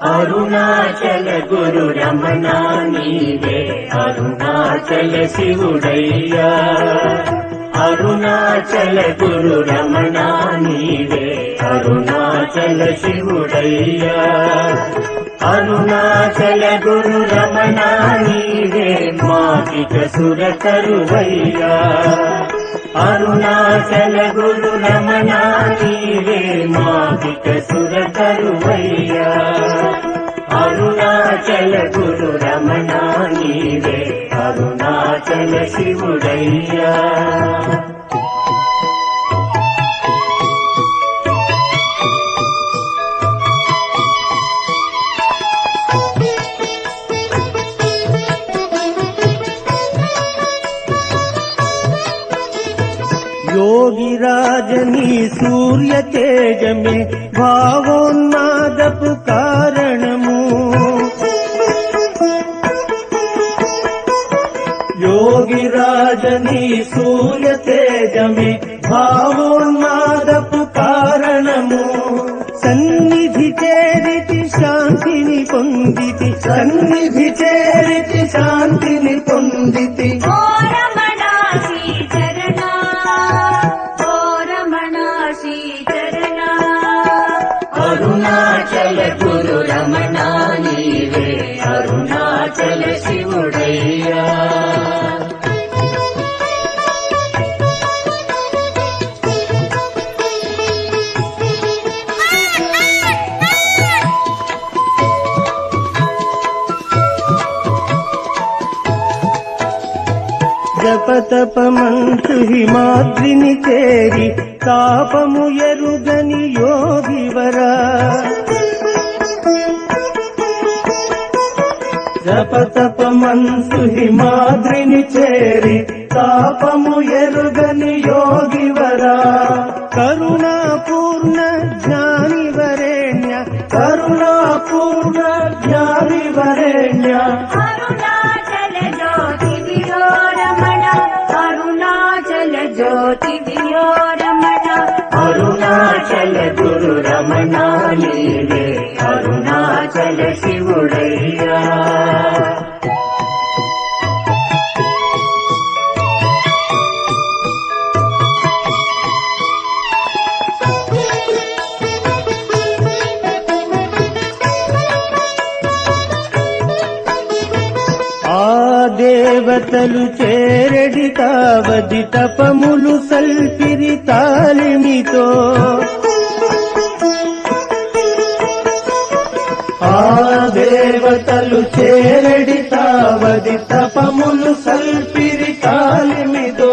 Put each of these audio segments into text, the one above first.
అరుణాచల గురు రమణ నీవే అరుణాచల శివుడయ్యా అరుణాచల గురు రమణ నీవే అరుణాచల శివుడయ్యా అరుణాచల గురు రమణ నీవే మాకిక సురకరువయ్యా అరుణాచల గురు రమణ నీవే మాకిక సురకరువయ్యా అరుణాచల గురు రమణ నీవే అరుణాచల శివుడయ్యా योगिराजनी सूर्य तेज में भावोन्मादपु कारणमु योगिराजनी सूर्य तेज में भावोन्मादपु कारणमु सन्निधि चेरिति शांतिनि पोंदिति सन्निधि चेरिति शांतिनि पोंदिति అరుణాచల గురు రమణ నీవే అరుణాచల శివుడయ్యా జపతపమంచు హిమాద్రిని చేరి తాపము ఎరుగని యోగివరా జపతపమంచు హిమాద్రిని చేరి తాపము ఎరుగని యోగివరా కరుణాపూర్ణ జ్ఞాని వరేణ్య కరుణాపూర్ణ జ్ఞాని వరేణ్య జ్యోతి దియో రమణ అరుణాచల గురు రమణ నీవే అరుణాచల శివుడయ్యా దేవతలు చేరడి కావది తపములు సల్పిరి తాలిమితో ఆ దేవతలు చేరడి తావది తపములు సల్పిరి తాలిమితో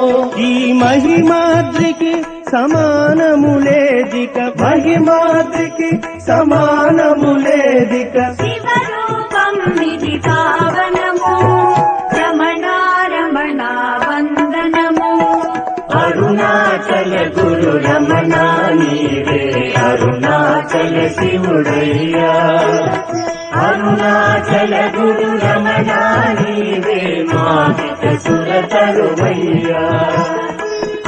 ఈ మహిమాద్రికి సమానములేదిక మహిమాద్రికి సమానములేదిక శివరూపం నిధి పావనము వందనము అరుణాచల గురు రమణ నీవే అరుణాచల శివుడయ్యా అరుణాచల గురు రమణ నీవే మాకిక సురకరువయ్యా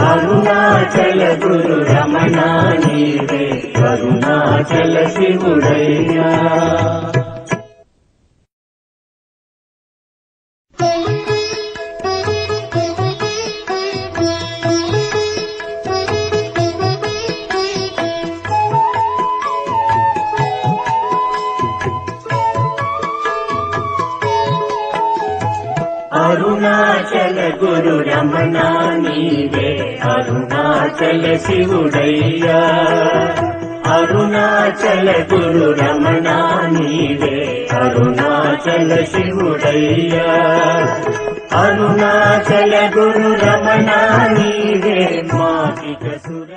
అరుణాచల గురు రమణ నీవే అరుణాచల శివుడయ్యా అరుణాచల గురు రమణ నీవే అరుణాచల శివుడయ్యా అరుణాచల గురు రమణ నీవే అరుణాచల శివుడయ్యా అరుణాచల గురు రమణ నీవే మాకిక సుర